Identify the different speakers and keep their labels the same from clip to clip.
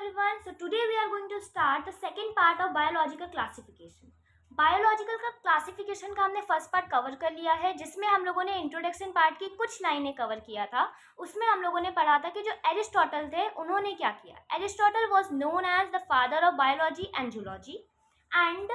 Speaker 1: everyone. So today we are going to start the second part of biological classification. Biological का classification का हमने first part cover कर लिया है, जिसमें हम लोगों ने इंट्रोडक्शन पार्ट की कुछ लाइनें कवर किया था। उसमें हम लोगों ने पढ़ा था कि जो एरिस्टोटल थे उन्होंने क्या किया। Aristotle was known as the father of biology and zoology, and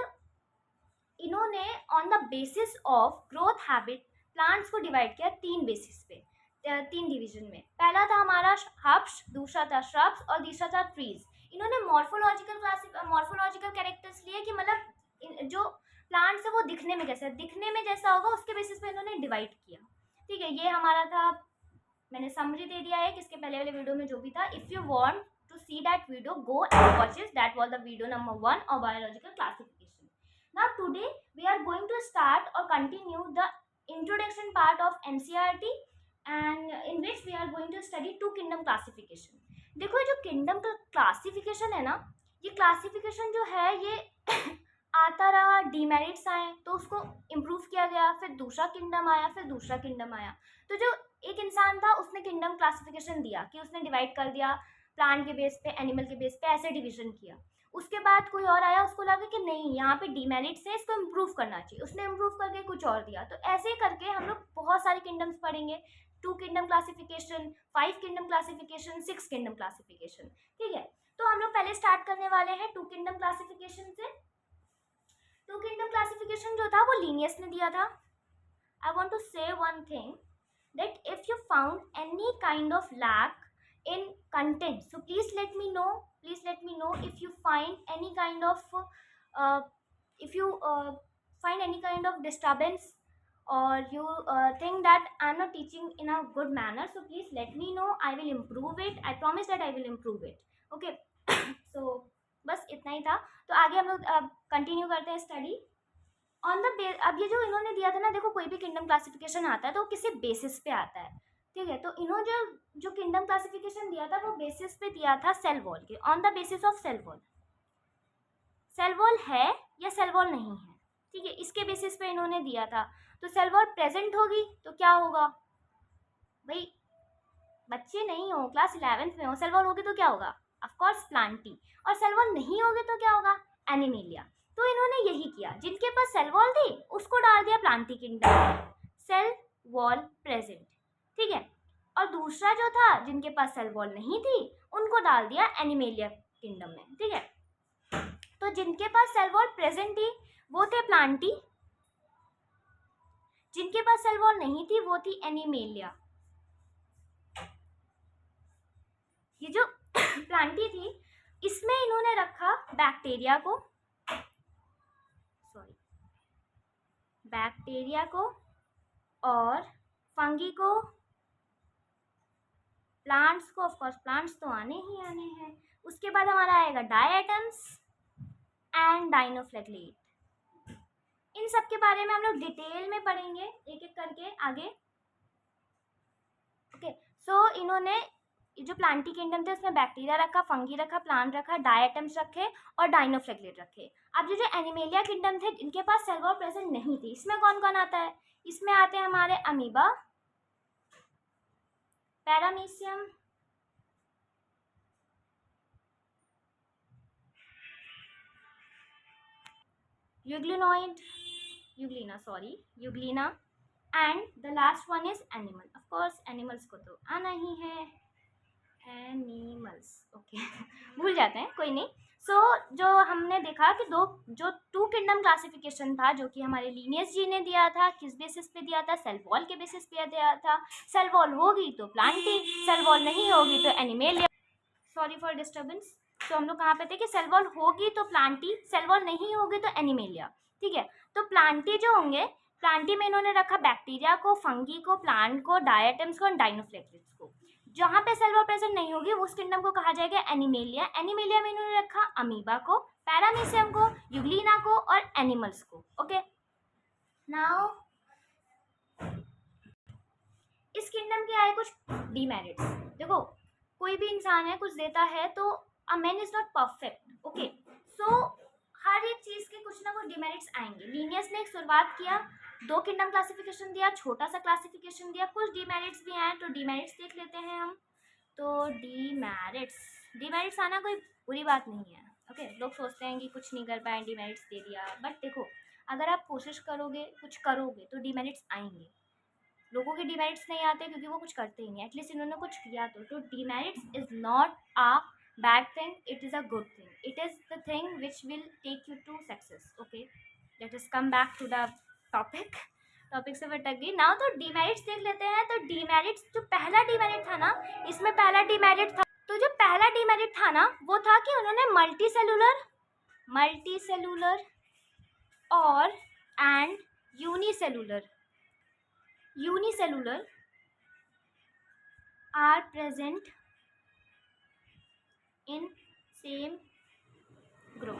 Speaker 1: इन्होंने on the basis of growth habit plants को डिवाइड किया तीन बेसिस पे, तीन डिवीजन में। पहला था हमारा हर्ब्स, दूसरा था श्रब्स और तीसरा था ट्रीज। इन्होंने मॉर्फोलॉजिकल कैरेक्टर्स लिए कि मतलब जो प्लांट्स है वो दिखने में जैसा होगा उसके बेसिस पे इन्होंने डिवाइड किया। ठीक है, ये हमारा था, मैंने समरी दे दिया है किसके पहले वाले वीडियो में जो भी था। If you want to see that video, go and watch it. That was the video number 1 of biological classification. Now today we are going to start or continue the introduction part of NCERT, and in which we are going to study two kingdom classification. देखो जो kingdom का classification है ना, ये classification जो है ये आता रहा, डीमेरिट्स आए तो उसको इम्प्रूव किया गया, फिर दूसरा किंगडम आया, फिर दूसरा किंगडम आया। तो जो एक इंसान था उसने किंगडम क्लासिफिकेशन दिया कि उसने डिवाइड कर दिया प्लांट के बेस पे, एनिमल के बेस पे, ऐसे डिवीजन किया। उसके बाद कोई और आया, उसको लगा कि नहीं यहाँ पे डीमेरिट्स है, इसको इम्प्रूव करना चाहिए, उसने इम्प्रूव करके कुछ और दिया। तो ऐसे करके हम लोग बहुत सारे किंगडम्स पढ़ेंगे, 2 kingdom classification, 5 kingdom classification, 6 kingdom classification. ठीक है, तो हम लोग पहले स्टार्ट करने वाले हैं 2 किंगडम क्लासिफिकेशन से। 2 किंगडम क्लासिफिकेशन जो था वो लीनियस ने दिया था। आई वॉन्ट टू से one thing, that if you found any kind of lack in content, so please let me know if you find any kind of if you find any kind of disturbance, or you think that I'm not teaching in a good manner, so please let me know. I will improve it. I promise that I will improve it. Okay. So बस इतना ही था। तो आगे हम लोग continue करते हैं study on the अब ये जो इन्होंने दिया था ना, देखो कोई भी किंगडम क्लासिफिकेशन आता है तो किसी बेसिस पे आता है। ठीक है, तो इन्होंने जो किंगडम क्लासिफिकेशन दिया था वो बेसिस पे दिया था सेल वॉल के, on the basis of cell wall. Cell wall है या सेल वॉल नहीं है, ठीक है, इसके बेसिस पे इन्होंने दिया था। तो सेल वॉल प्रेजेंट होगी तो क्या होगा भाई, बच्चे नहीं हो, क्लास 11th में हो, सेल वॉल होगी तो क्या होगा, ऑफकोर्स प्लांटी। और सेल वॉल नहीं होगी तो क्या होगा, एनिमेलिया। तो इन्होंने यही किया, जिनके पास सेल वॉल थी उसको डाल दिया Plantae kingdom, cell wall present. ठीक है, और दूसरा जो था जिनके पास सेल वॉल नहीं थी उनको डाल दिया एनिमेलिया किंगडम में। ठीक है, तो जिनके पास सेल वॉल प्रेजेंट थी वो थे प्लांटी, जिनके पास सेल वॉल नहीं थी वो थी एनिमेलिया। ये जो प्लांटी थी इसमें इन्होंने रखा बैक्टीरिया को, और फंगी को, प्लांट्स को, ऑफकोर्स प्लांट्स तो आने ही आने हैं। उसके बाद हमारा आएगा डायटम्स एंड डाइनोफ्लेगेलेट। इन सब के बारे में हम लोग डिटेल में पढ़ेंगे एक एक करके आगे। ओके, सो इन्होंने जो प्लांटी किंगडम थे उसमें बैक्टीरिया रखा, फंगी रखा, प्लांट रखा, डायटम्स रखे और डाइनोफ्लेगेलेट रखे। अब जो एनिमेलिया किंगडम थे इनके पास सेल वॉल प्रेजेंट नहीं थी, इसमें कौन कौन आता है, इसमें आते हैं हमारे amoeba, paramecium, Euglena, and the last one is animal. Of course animals को तो आना ही है, एनिमल्स। ओके भूल जाते हैं, कोई नहीं। सो जो हमने देखा कि जो 2 किंगडम क्लासिफिकेशन था जो कि हमारे लीनियस जी ने दिया था, किस बेसिस पे दिया था, सेल वॉल के बेसिस पे दिया था। सेल वॉल होगी तो प्लांटी, सेल वॉल नहीं होगी तो एनिमेलिया। Sorry for disturbance. तो हम लोग कहाँ पे थे कि सेल वॉल होगी तो प्लांटी, सेल वॉल नहीं होगी तो एनिमेलिया। ठीक है, तो प्लांटी जो होंगे, प्लांटी में इन्होंने रखा बैक्टीरिया को, फंगी को, प्लांट को, डायटम्स को और डाइनोफ्लेगेलेट्स को। जहाँ पे सेल वॉल प्रेजेंट नहीं होगी उस किंगडम को कहा जाएगा एनिमेलिया। एनिमेलिया में इन्होंने रखा अमीबा को, पैरामीशियम को, यूग्लिना को और एनिमल्स को। ओके, नाउ इस किंगडम के आए कुछ डीमेरिट्स। देखो कोई भी इंसान है कुछ देता है तो a man is not perfect. Okay, so हर एक चीज़ के कुछ ना कुछ डिमेरिट्स आएंगे। लीनियस ने एक शुरुआत किया, 2 किंगडम क्लासिफिकेशन दिया, छोटा सा क्लासिफिकेशन दिया, कुछ डिमेरिट्स भी आए, तो डिमेरिट्स देख लेते हैं हम। तो डिमेरिट्स डीमेरिट्स आना कोई बुरी बात नहीं है। ओके, लोग सोचते हैं कि कुछ नहीं कर पाए, डीमेरिट्स दे दिया, बट देखो अगर आप कोशिश करोगे, कुछ करोगे तो डीमेरिट्स आएंगे। लोगों के डीमेरिट्स नहीं आते क्योंकि वो कुछ करते ही नहीं, एटलीस्ट इन्होंने कुछ किया तो demerits is not a bad thing, it is a good thing, it is the thing which will take you to success. Okay, let us come back to the topic से भटक गई नाउ। तो demerits देख लेते हैं। तो demerits, जो पहला डीमेरिट था ना, इसमें पहला डीमेरिट था, तो जो पहला डीमेरिट था ना वो था कि उन्होंने मल्टी सेलुलर और and unicellular are present in same group.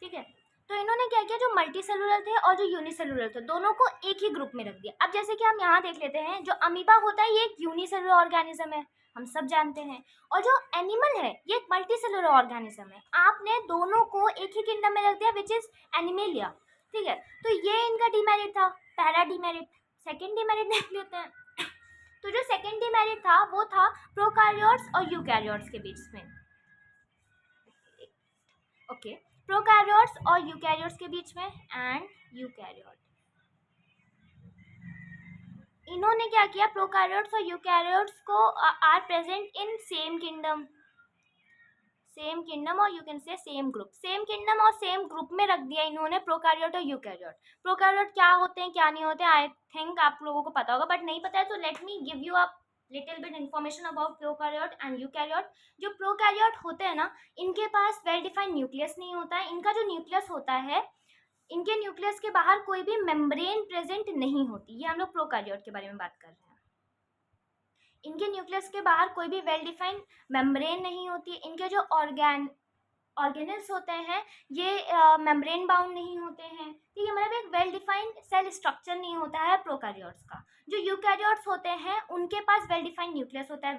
Speaker 1: ठीक है, तो इन्होंने क्या किया, जो मल्टी सेलुलर थे और जो यूनिसेलुलर थे दोनों को एक ही ग्रुप में रख दिया। अब जैसे कि हम यहाँ देख लेते हैं, जो अमीबा होता है ये एक यूनिसेलुलर ऑर्गेनिज्म है, हम सब जानते हैं, और जो एनिमल है ये एक मल्टी सेलुलर ऑर्गेनिज्म है। आपने दोनों को एक ही किंगडम में रख दिया विच इज एनिमेलिया। ठीक है, तो ये इनका डीमेरिट था, पहला डीमेरिट। सेकेंड डीमेरिट देख लेते हैं। तो जो सेकेंड डीमेरिट था वो था प्रोकैरियोट्स और यूकैरियोट्स के बीच में। ओके, प्रोकैरियोट्स और यूकैरियोट्स के बीच में एंड यूकैरियोट, इन्होंने क्या किया, प्रोकैरियोट्स और यूकैरियोट्स को are present in same kingdom और you can say same kingdom और सेम ग्रुप में रख दिया इन्होंने प्रोकैरियोट और यूकैरियोट। प्रोकैरियोट क्या होते हैं क्या नहीं होते, आई थिंक आप लोगों को पता होगा, बट नहीं पता है तो let me give you a little bit information about prokaryote and eukaryote. जो प्रोकैरियोट होते हैं ना, इनके पास वेल डिफाइंड न्यूक्लियस नहीं होता है। इनका जो न्यूक्लियस होता है, इनके न्यूक्लियस के बाहर कोई भी मेम्ब्रेन प्रेजेंट नहीं होती। ये हम लोग प्रोकैरियोट के बारे में बात कर रहे हैं। इनके न्यूक्लियस के बाहर कोई भी वेल डिफाइंड मेम्ब्रेन नहीं होती। इनके जो ऑर्गेनल्स होते हैं ये मेम्ब्रेन बाउंड नहीं होते हैं। ठीक है, मतलब एक वेल डिफाइंड सेल स्ट्रक्चर नहीं होता है प्रोकैरियोट्स का। जो यूकैरियोट्स होते हैं उनके पास वेल डिफाइंड न्यूक्लियस होता है,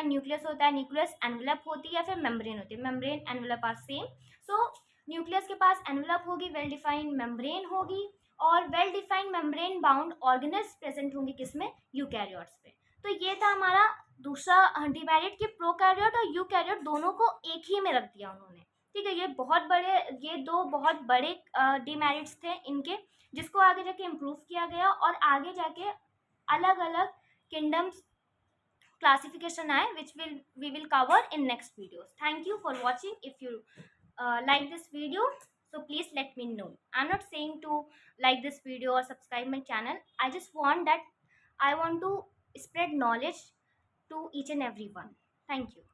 Speaker 1: न्यूक्लियस एनवेलप होती है या फिर मेम्ब्रेन होती है, membrane envelope are same. So nucleus के पास एनवेलप होगी, वेल डिफाइंड मेम्ब्रेन होगी, और well defined membrane bound organelles present होंगे किसमें, यूकैरियोट्स पे। तो ये था हमारा दूसरा डीमेरिट कि प्रोकैरियोट और यूकैरियोट दोनों को एक ही में रख दिया उन्होंने। ठीक है, ये दो बहुत बड़े डीमेरिट्स थे इनके, जिसको आगे जाके इम्प्रूव किया गया और आगे जाके अलग अलग किंगडम्स क्लासिफिकेशन आए which we will cover in next videos. Thank you for watching. If you like this video, so please let me know. I'm not saying to like this video or subscribe my channel. I just want that I want to spread knowledge to each and everyone. Thank you.